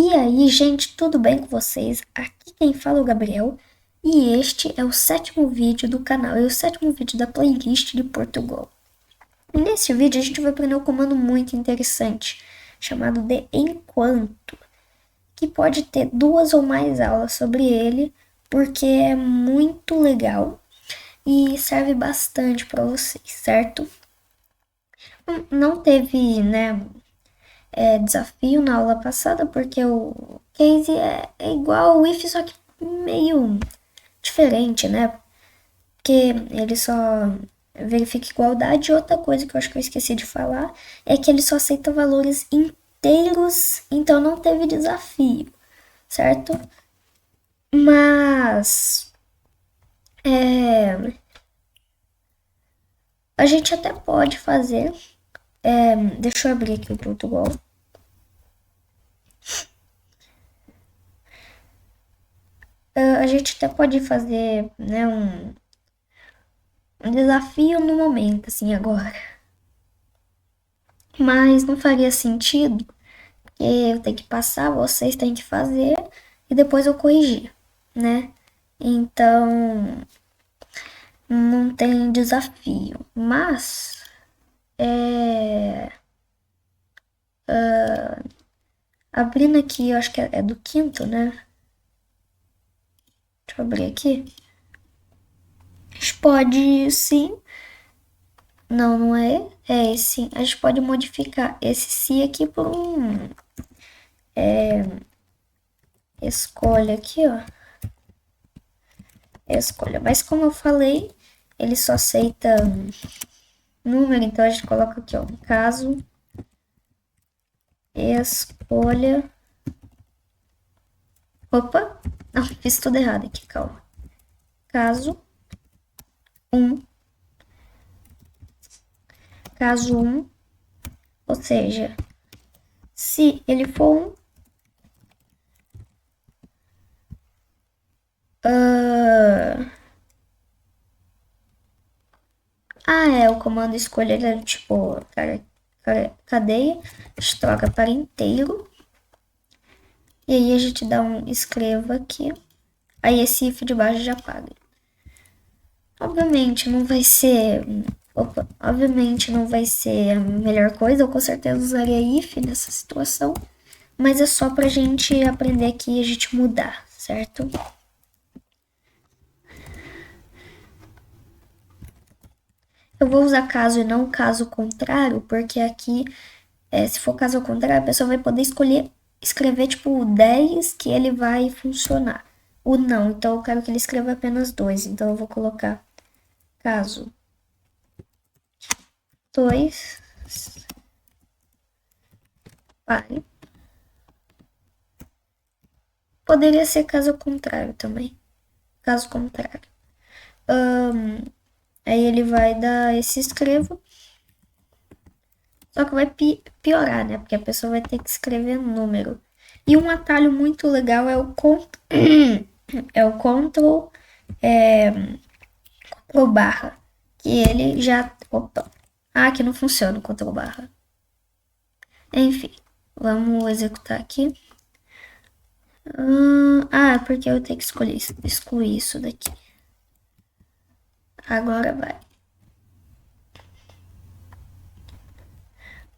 E aí, gente, tudo bem com vocês? Aqui quem fala é o Gabriel e este é o sétimo vídeo do canal, é o sétimo vídeo da playlist de Portugal. E nesse vídeo a gente vai aprender um comando muito interessante, chamado de enquanto, que pode ter duas ou mais aulas sobre ele, porque é muito legal e serve bastante para vocês, certo? Não teve, né, desafio na aula passada, porque o case é igual ao if, só que meio diferente, né? Porque ele só verifica igualdade. E outra coisa que eu acho que eu esqueci de falar é que ele só aceita valores inteiros, então não teve desafio, certo? Mas a gente até pode fazer. Deixa eu abrir aqui o Portugal. A gente até pode fazer, né, um desafio no momento, assim, agora. Mas não faria sentido, porque eu tenho que passar, vocês têm que fazer e depois eu corrigir, né? Então, não tem desafio. Mas, abrindo aqui, eu acho que é do quinto, né? Deixa eu abrir aqui. A gente pode, sim. Não, não é. É esse. A gente pode modificar esse se aqui por um escolha aqui, ó. Escolha. Mas como eu falei, ele só aceita número, então a gente coloca aqui, ó, caso, escolha. Opa, não, fiz tudo errado aqui, calma. Caso 1, caso 1, ou seja, se ele for 1, o comando escolher é tipo cadeia, a gente troca para inteiro. E aí a gente dá um escreva aqui. Aí esse if de baixo já apaga. Obviamente não vai ser. Opa, obviamente não vai ser a melhor coisa. Eu com certeza usaria if nessa situação. Mas é só pra gente aprender aqui e a gente mudar, certo? Eu vou usar caso e não caso contrário, porque aqui, se for caso contrário, a pessoa vai poder escrever tipo 10 que ele vai funcionar. O não, então eu quero que ele escreva apenas 2. Então eu vou colocar caso 2 pare. Poderia ser caso contrário também. Caso contrário. Aí ele vai dar esse escrevo. Só que vai piorar, né? Porque a pessoa vai ter que escrever número. E um atalho muito legal é o é o Ctrl, Ctrl barra. Que ele já. Opa. Ah, aqui não funciona o Ctrl barra. Enfim, vamos executar aqui. Porque eu tenho que excluir isso daqui. Agora vai.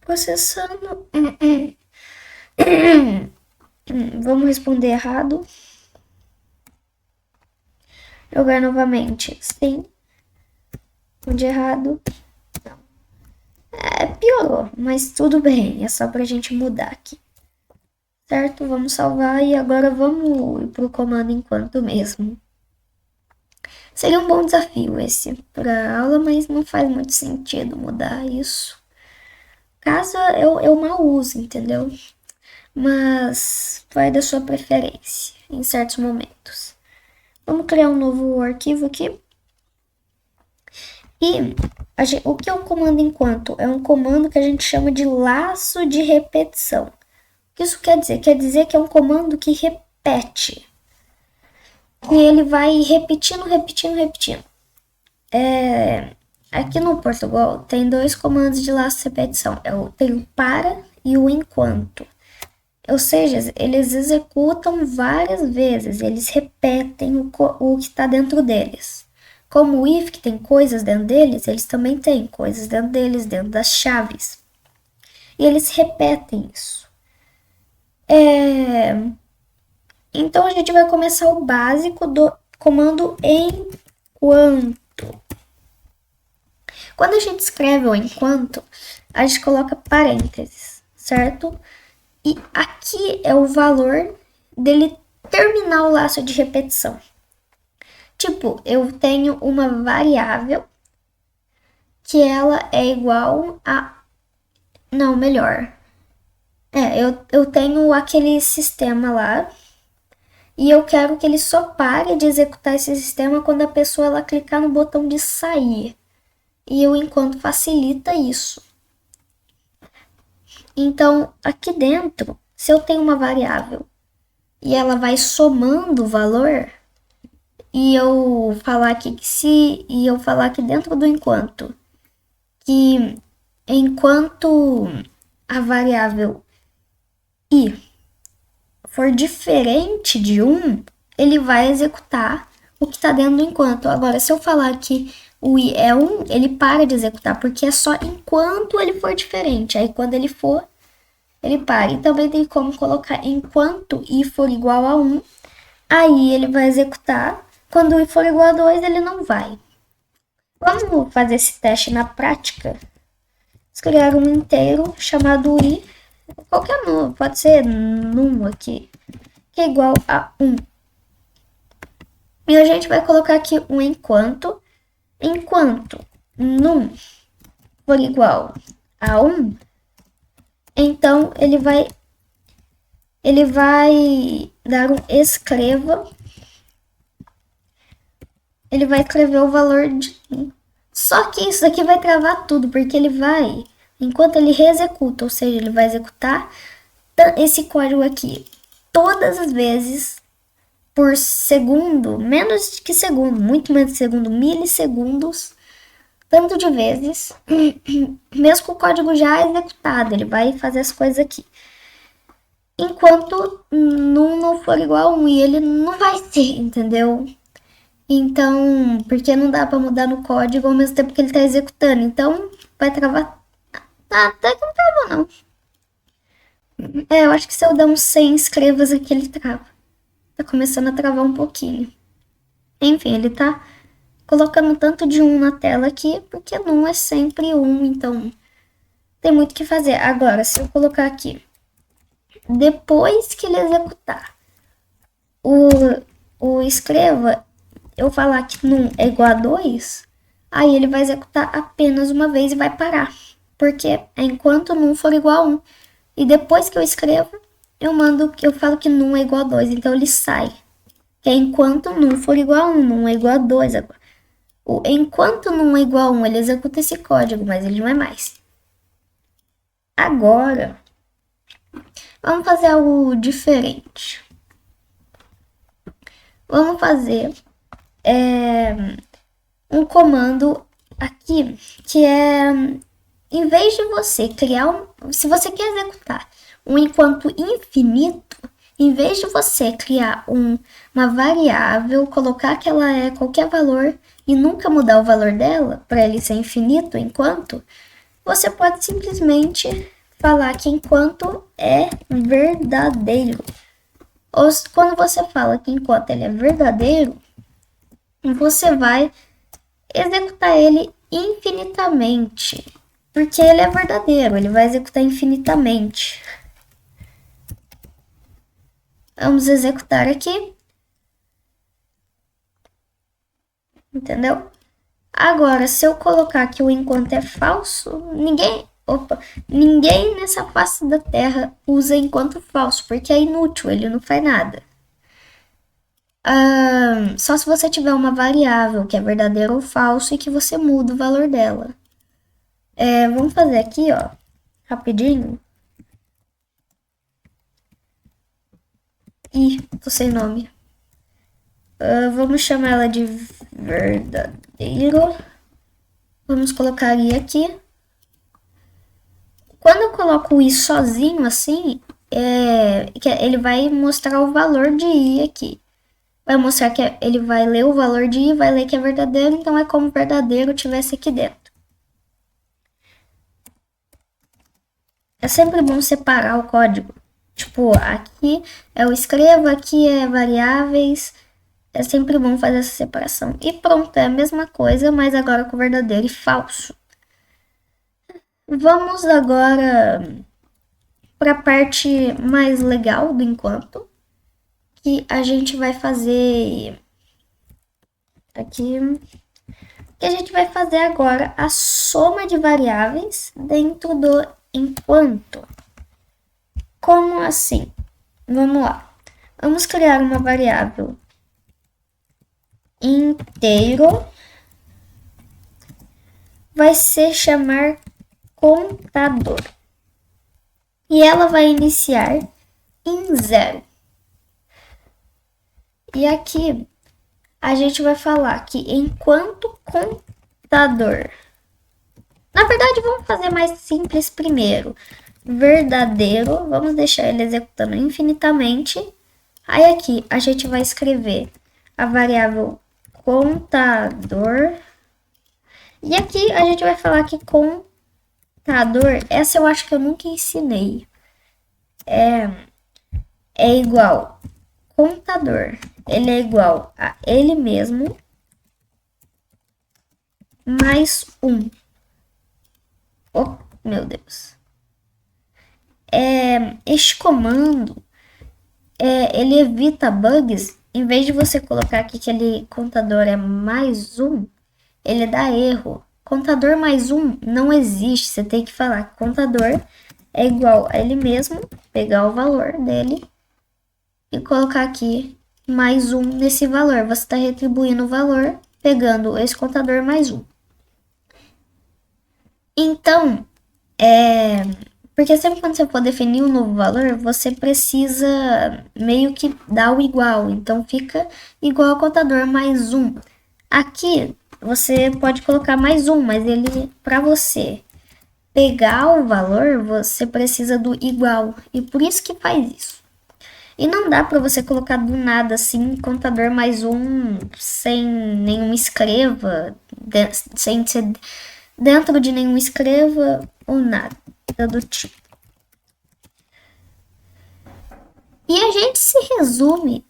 Processando. Vamos responder errado. Jogar novamente. Sim. Onde errado. Piorou, mas tudo bem. É só pra gente mudar aqui. Certo? Vamos salvar e agora vamos ir pro comando enquanto mesmo. Seria um bom desafio esse pra aula, mas não faz muito sentido mudar isso. Caso eu mal use, entendeu? Mas vai da sua preferência em certos momentos. Vamos criar um novo arquivo aqui. E o que é um comando enquanto? É um comando que a gente chama de laço de repetição. O que isso quer dizer? Quer dizer que é um comando que repete. E ele vai repetindo, repetindo, repetindo. Aqui no Portugal tem dois comandos de laço de repetição. Tem o para e o enquanto. ou seja, eles executam várias vezes, eles repetem o que está dentro deles. Como o if, que tem coisas dentro deles, eles também têm coisas dentro deles, dentro das chaves. E eles repetem isso. Então a gente vai começar o básico do comando enquanto. Quando a gente escreve o enquanto, a gente coloca parênteses, certo? E aqui é o valor dele terminar o laço de repetição. Tipo, eu tenho uma variável que ela é igual a... Não, melhor. Eu tenho aquele sistema lá e eu quero que ele só pare de executar esse sistema quando a pessoa ela clicar no botão de sair. E o enquanto facilita isso. Então, aqui dentro, se eu tenho uma variável e ela vai somando o valor, e eu falar aqui dentro do enquanto, que enquanto a variável i for diferente de 1, ele vai executar o que está dentro do enquanto. Agora, se eu falar que o i é 1, ele para de executar, porque é só enquanto ele for diferente. Aí, quando ele for, ele para. E também tem como colocar enquanto i for igual a 1, aí ele vai executar. Quando i for igual a 2, ele não vai. Vamos fazer esse teste na prática? Vamos criar um inteiro chamado i, qualquer número, pode ser num aqui, que é igual a 1. E a gente vai colocar aqui um enquanto num for igual a 1, então ele vai dar um escreva, ele vai escrever o valor de 1. Só que isso aqui vai travar tudo, porque ele vai, enquanto ele reexecuta, ou seja, ele vai executar esse código aqui todas as vezes por segundo, menos que segundo, muito menos de segundo, milissegundos, tanto de vezes, mesmo com o código já executado, ele vai fazer as coisas aqui. Enquanto não for igual a 1, e ele não vai ser, entendeu? Então, porque não dá pra mudar no código ao mesmo tempo que ele tá executando, então vai travar. Até que não trava, não. Eu acho que se eu der uns 100 escrevas aqui, ele trava. Tá começando a travar um pouquinho. Enfim, ele tá colocando tanto de 1 na tela aqui, porque não é sempre 1, então tem muito o que fazer. Agora, se eu colocar aqui, depois que ele executar o escreva, eu falar que num é igual a 2, aí ele vai executar apenas uma vez e vai parar. Porque é enquanto num for igual a 1. E depois que eu escrevo, eu falo que num é igual a 2, então ele sai. Que é enquanto num for igual a 1, num é igual a 2 agora. Enquanto num é igual a 1, ele executa esse código, mas ele não é mais. Agora, vamos fazer algo diferente. Vamos fazer um comando aqui que é, em vez de você criar se você quer executar um enquanto infinito, em vez de você criar uma variável, colocar que ela é qualquer valor e nunca mudar o valor dela para ele ser infinito enquanto, você pode simplesmente falar que enquanto é verdadeiro. Ou quando você fala que enquanto ele é verdadeiro, você vai executar ele infinitamente. Porque ele é verdadeiro, ele vai executar infinitamente. Vamos executar aqui. Entendeu? Agora, se eu colocar que o enquanto é falso, ninguém nessa face da Terra usa enquanto falso, porque é inútil, ele não faz nada. Só se você tiver uma variável que é verdadeiro ou falso e que você muda o valor dela. Vamos fazer aqui, ó, rapidinho. Ih, tô sem nome. Vamos chamar ela de verdadeiro. Vamos colocar i aqui. Quando eu coloco o i sozinho assim, que ele vai mostrar o valor de i aqui. Vai mostrar que ele vai ler o valor de i, vai ler que é verdadeiro, então é como verdadeiro tivesse aqui dentro. É sempre bom separar o código. Tipo, aqui é o escrevo, aqui é variáveis. É sempre bom fazer essa separação. E pronto, é a mesma coisa, mas agora com verdadeiro e falso. Vamos agora para a parte mais legal do enquanto, que a gente vai fazer aqui, que a gente vai fazer agora a soma de variáveis dentro do enquanto. Como assim? Vamos lá. Vamos criar uma variável inteiro. Vai se chamar contador. E ela vai iniciar em 0. E aqui a gente vai falar que enquanto contador. Na verdade, vamos fazer mais simples primeiro. Verdadeiro, vamos deixar ele executando infinitamente. Aí aqui a gente vai escrever a variável contador. E aqui a gente vai falar que contador, essa eu acho que eu nunca ensinei. É igual contador. Ele é igual a ele mesmo mais 1. Oh, meu Deus. Este comando, ele evita bugs. Em vez de você colocar aqui que ele contador é mais 1, ele dá erro. Contador mais 1 não existe. Você tem que falar que contador é igual a ele mesmo, pegar o valor dele e colocar aqui mais 1 nesse valor. Você está retribuindo o valor pegando esse contador mais 1. Então, porque sempre quando você for definir um novo valor, você precisa meio que dar o igual. Então, fica igual ao contador mais 1. Aqui, você pode colocar mais 1, mas ele, para você pegar o valor, você precisa do igual. E por isso que faz isso. E não dá para você colocar do nada assim, contador mais 1, sem nenhum escreva, sem ser dentro de nenhum escreva ou nada do tipo. E a gente se resume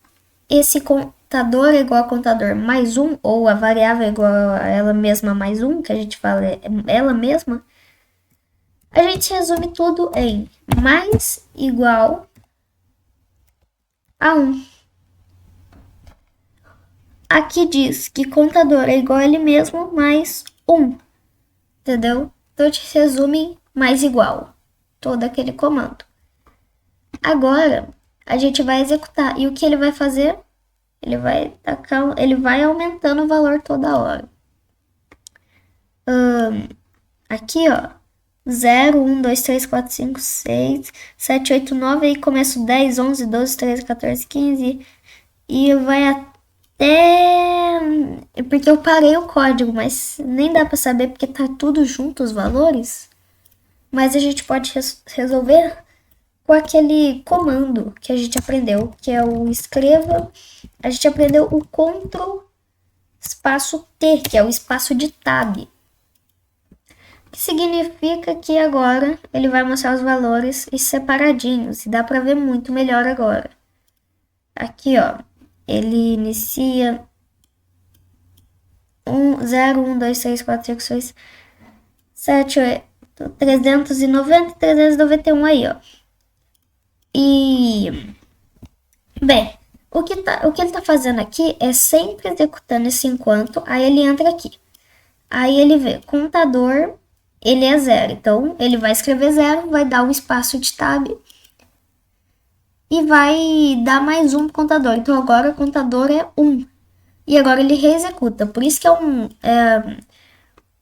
esse contador é igual a contador mais 1, ou a variável é igual a ela mesma mais 1, que a gente fala é ela mesma. A gente resume tudo em mais igual a 1. Aqui diz que contador é igual a ele mesmo mais 1. Entendeu? Então a gente resume em mais igual todo aquele comando. Agora a gente vai executar. E o que ele vai fazer? Ele vai aumentando o valor toda hora. Aqui, ó. 0, 1, 2, 3, 4, 5, 6, 7, 8, 9. Aí começa o 10, 11, 12, 13, 14, 15. E vai até... Porque eu parei o código, mas nem dá pra saber porque tá tudo junto os valores. Mas a gente pode resolver com aquele comando que a gente aprendeu, que é o escreva. A gente aprendeu o Ctrl espaço T, que é o espaço de tab. Que significa que agora ele vai mostrar os valores separadinhos. E dá para ver muito melhor agora. Aqui, ó. Ele inicia 0, 1, 2, 3, 4, 5, 6, 7, 8, 390 e 391 aí, ó. E, bem, o que ele tá fazendo aqui é sempre executando esse enquanto, aí ele entra aqui. Aí ele vê, contador, ele é 0, então ele vai escrever 0, vai dar um espaço de tab e vai dar mais um contador. Então agora o contador é 1. E agora ele reexecuta, por isso que é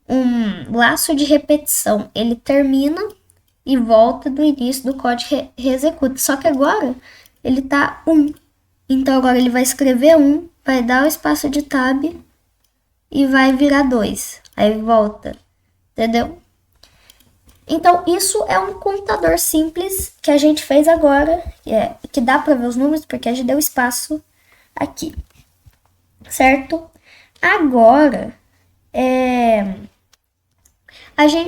um laço de repetição. Ele termina e volta do início do código reexecuta. Só que agora ele tá 1. Então agora ele vai escrever 1, vai dar o espaço de tab e vai virar 2. Aí volta. Entendeu? Então, isso é um contador simples que a gente fez agora, que dá para ver os números, porque a gente deu espaço aqui, certo? Agora,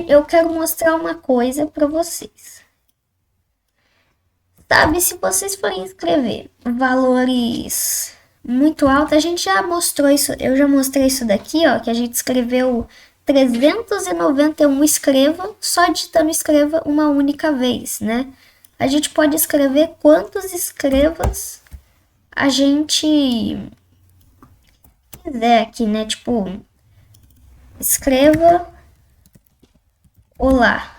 eu quero mostrar uma coisa para vocês. Sabe, se vocês forem escrever valores muito altos, a gente já mostrou isso, eu já mostrei isso daqui, ó, que a gente escreveu 391 escreva, só digitando escreva uma única vez, né? A gente pode escrever quantos escrevas a gente quiser aqui, né? Tipo, escreva olá.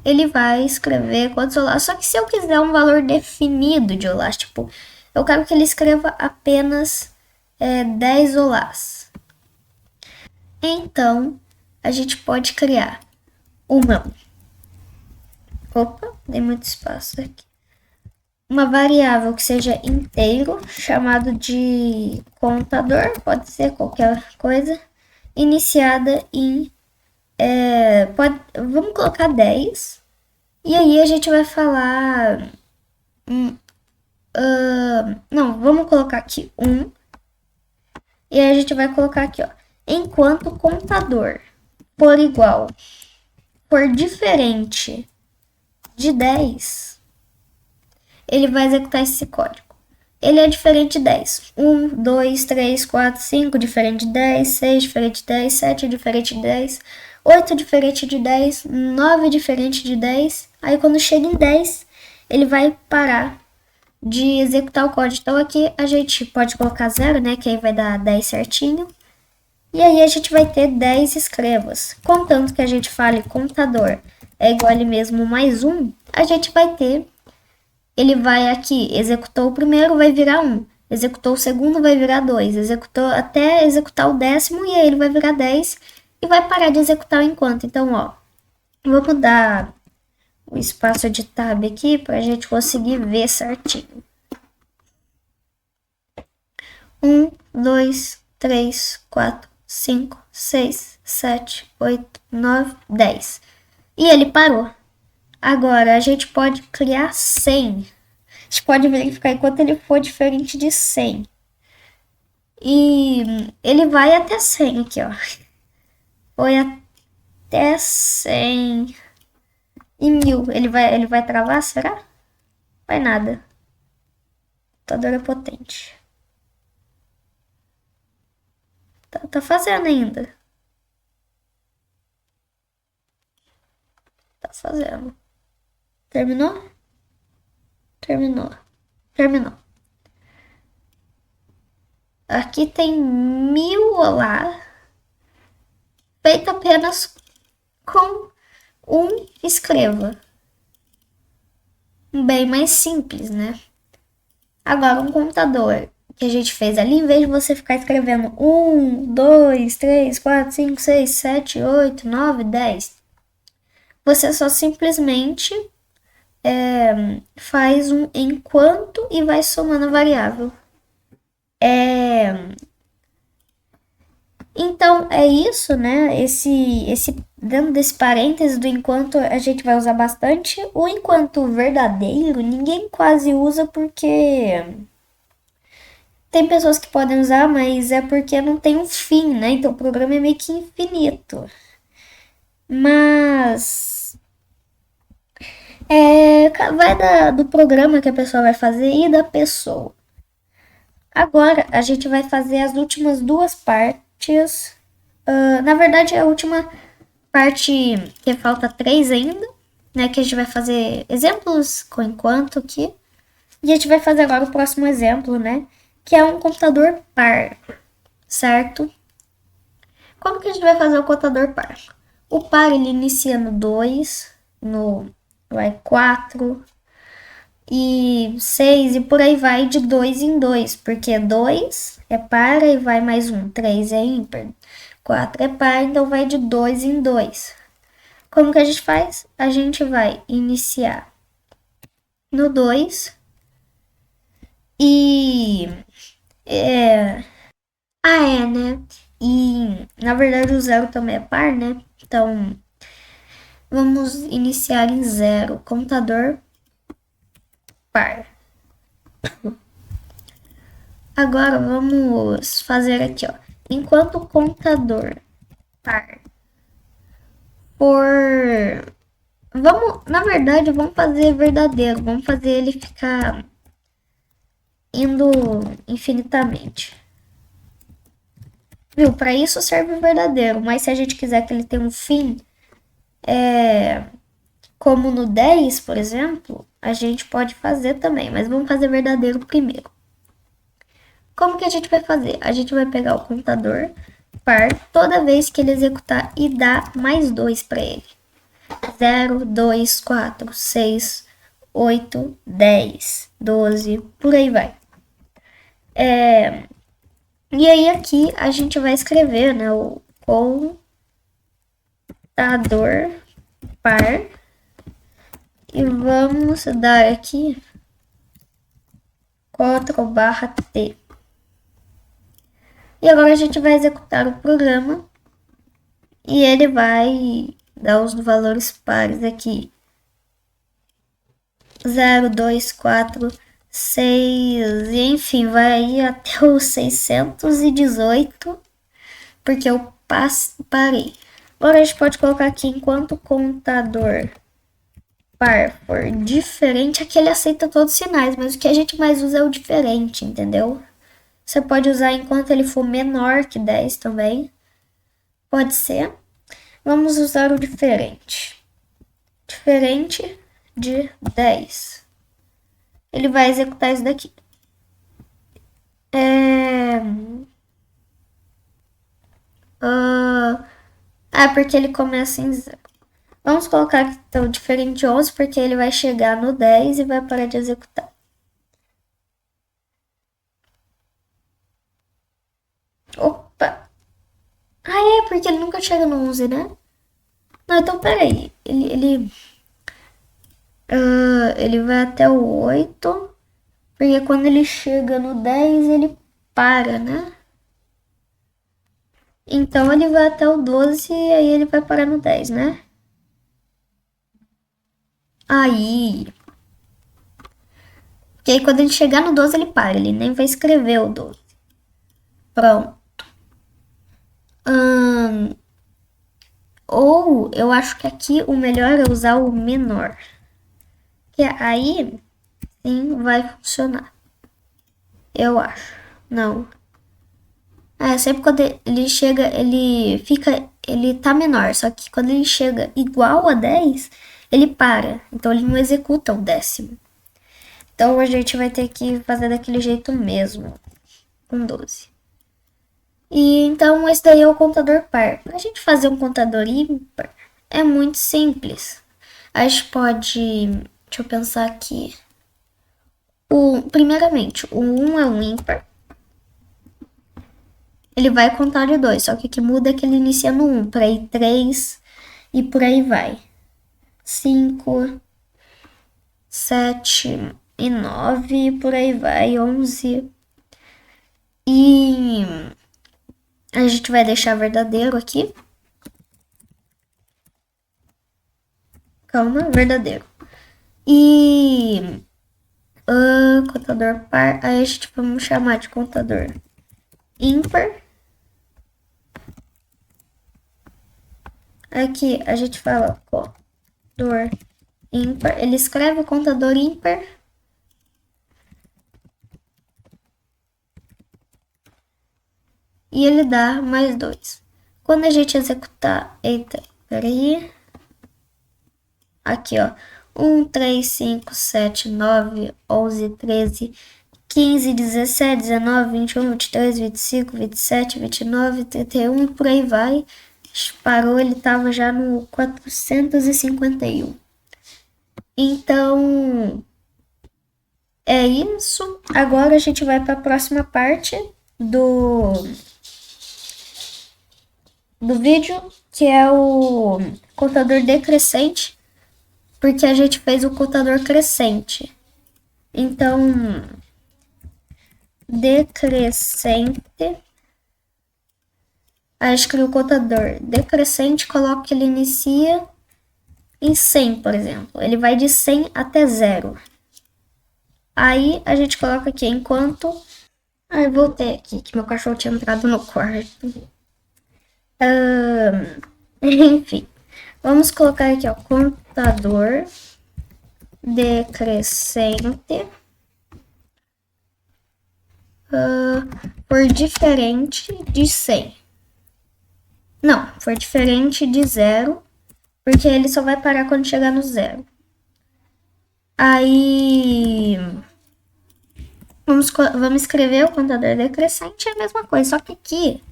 Ele vai escrever quantos olá. Só que se eu quiser um valor definido de olá, tipo, eu quero que ele escreva apenas 10 olás. Então, a gente pode criar uma... Opa, dei muito espaço aqui. Uma variável que seja inteiro, chamado de contador, pode ser qualquer coisa, iniciada em... vamos colocar 10. E aí a gente vai falar... não, vamos colocar aqui 1. E aí a gente vai colocar aqui, ó. Enquanto contador for igual, for diferente de 10, ele vai executar esse código. Ele é diferente de 10. 1, 2, 3, 4, 5, diferente de 10, 6, diferente de 10, 7, diferente de 10, 8, diferente de 10, 9, diferente de 10. Aí quando chega em 10, ele vai parar de executar o código. Então aqui a gente pode colocar 0, né, que aí vai dar 10 certinho. E aí a gente vai ter 10 escrevas. Contanto que a gente fale contador é igual a ele mesmo mais 1, a gente vai ter... Ele vai aqui, executou o primeiro, vai virar 1. Executou o segundo, vai virar 2. Executou até executar o 10º, e aí ele vai virar 10 e vai parar de executar o enquanto. Então, ó, vamos dar o espaço de tab aqui para a gente conseguir ver certinho. 1, 2, 3, 4, 5, 6, 7, 8, 9, 10. E ele parou. Agora, a gente pode criar 100. A gente pode verificar enquanto ele for diferente de 100. E ele vai até 100 aqui, ó. Foi até 100. E 1000. Ele vai travar, será? Vai nada. O computador é potente. Tá fazendo ainda. Tá fazendo. Terminou? Terminou. Aqui tem 1000 olá, feito apenas com um escreva. Bem mais simples, né? Agora, um contador que a gente fez ali, em vez de você ficar escrevendo 1, 2, 3, 4, 5, 6, 7, 8, 9, 10, você só simplesmente faz um enquanto e vai somando a variável. Então, é isso, né? Dentro desse parênteses do enquanto, a gente vai usar bastante. O enquanto verdadeiro, ninguém quase usa porque tem pessoas que podem usar, mas é porque não tem um fim, né? Então, o programa é meio que infinito. Mas vai do programa que a pessoa vai fazer e da pessoa. Agora, a gente vai fazer as últimas duas partes. Na verdade, a última parte, que falta 3 ainda, né? Que a gente vai fazer exemplos com enquanto aqui. E a gente vai fazer agora o próximo exemplo, né? Que é um computador par, certo? Como que a gente vai fazer o computador par? O par, ele inicia no 2, vai 4 e 6 e por aí vai de 2 em 2, porque 2 é par e vai mais 1, 3 é ímpar, 4 é par, então vai de 2 em 2. Como que a gente faz? A gente vai iniciar no 2 e... né? E, na verdade, o zero também é par, né? Então, vamos iniciar em zero. Contador par. Agora, vamos fazer aqui, ó. Enquanto o contador par for... Vamos, na verdade, vamos fazer verdadeiro. Vamos fazer ele ficar indo infinitamente. Viu? Para isso serve o verdadeiro. Mas se a gente quiser que ele tenha um fim, como no 10, por exemplo, a gente pode fazer também. Mas vamos fazer verdadeiro primeiro. Como que a gente vai fazer? A gente vai pegar o contador par toda vez que ele executar e dar mais 2 para ele. 0, 2, 4, 6, 8, 10, 12, por aí vai. E aí aqui a gente vai escrever, né, o contador par e vamos dar aqui 4/t. E agora a gente vai executar o programa e ele vai dar os valores pares aqui. 0, 2, 4, 6, e enfim, vai ir até o 618, porque eu parei. Agora a gente pode colocar aqui, enquanto o contador par for diferente, aqui ele aceita todos os sinais, mas o que a gente mais usa é o diferente, entendeu? Você pode usar enquanto ele for menor que 10 também. Pode ser. Vamos usar o diferente. Diferente de 10. Ele vai executar isso daqui. Porque ele começa em 0. Vamos colocar aqui então diferente de 11, porque ele vai chegar no 10 e vai parar de executar. Opa! Porque ele nunca chega no 11, né? Não, então peraí. Ele vai até o 8, porque quando ele chega no 10, ele para, né? Então ele vai até o 12 e aí ele vai parar no 10, né? Aí. Porque aí quando ele chegar no 12 ele para, ele nem vai escrever o 12. Pronto. Ou eu acho que aqui o melhor é usar o menor. Que aí sim vai funcionar. Eu acho. Não. Sempre quando ele chega, ele tá menor. Só que quando ele chega igual a 10, ele para. Então ele não executa o décimo. Então a gente vai ter que fazer daquele jeito mesmo. Com 12. E então esse daí é o contador par. Para a gente fazer um contador ímpar, é muito simples. A gente pode... Deixa eu pensar aqui. Primeiramente, o 1 é um ímpar. Ele vai contar de 2, só que o que muda é que ele inicia no 1, para ir 3 e por aí vai. 5, 7 e 9 e por aí vai, 11. E a gente vai deixar verdadeiro aqui. Calma, verdadeiro. E contador par, aí a gente vamos chamar de contador ímpar. Aqui a gente fala contador ímpar. Ele escreve o contador ímpar. E ele dá mais 2. Quando a gente executar, eita, peraí. Aqui, ó. 1, 3, 5, 7, 9, 11, 13, 15, 17, 19, 21, 23, 25, 27, 29, 31 e por aí vai. Parou, ele tava já no 451. Então, é isso. Agora a gente vai para a próxima parte do vídeo, que é o contador decrescente, porque a gente fez o contador crescente. Então, decrescente Aí a gente cria o contador decrescente, coloca que ele inicia em 100, por exemplo. Ele vai de 100 até 0. Aí a gente coloca aqui enquanto... Ai, voltei aqui, que meu cachorro tinha entrado no quarto. Enfim, vamos colocar aqui, ó, contador decrescente por diferente de 100. Não, for diferente de 0, porque ele só vai parar quando chegar no 0. Aí vamos escrever o contador decrescente, é a mesma coisa, só que aqui,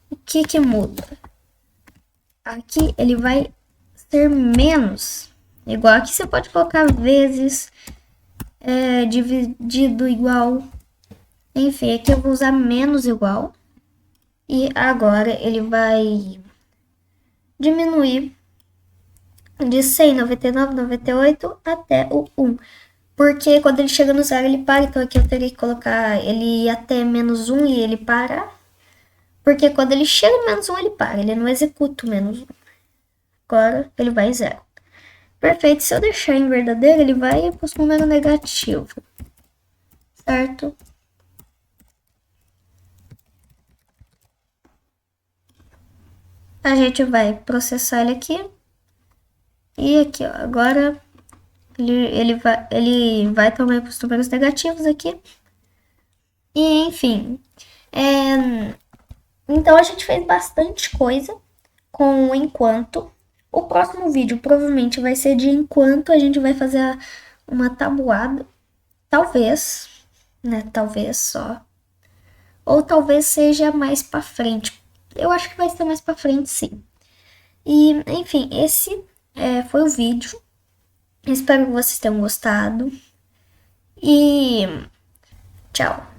o que muda? Aqui ele vai ser menos. Igual aqui você pode colocar vezes, dividido igual. Enfim, aqui eu vou usar menos igual. E agora ele vai diminuir de 100, 99, 98 até o 1. Porque quando ele chega no 0 ele para, então aqui eu teria que colocar ele até menos 1 e ele para. Porque quando ele chega no menos 1 ele para, ele não executa o menos 1. Agora ele vai em 0. Perfeito, se eu deixar em verdadeiro ele vai para o número negativo. Certo? A gente vai processar ele aqui. E aqui, ó, agora ele vai também para os números negativos aqui. E enfim, então a gente fez bastante coisa com o enquanto. O próximo vídeo provavelmente vai ser de enquanto a gente vai fazer uma tabuada. Talvez, né? Talvez só. Ou talvez seja mais pra frente. Eu acho que vai ser mais pra frente, sim. E, enfim, esse foi o vídeo. Espero que vocês tenham gostado. E tchau.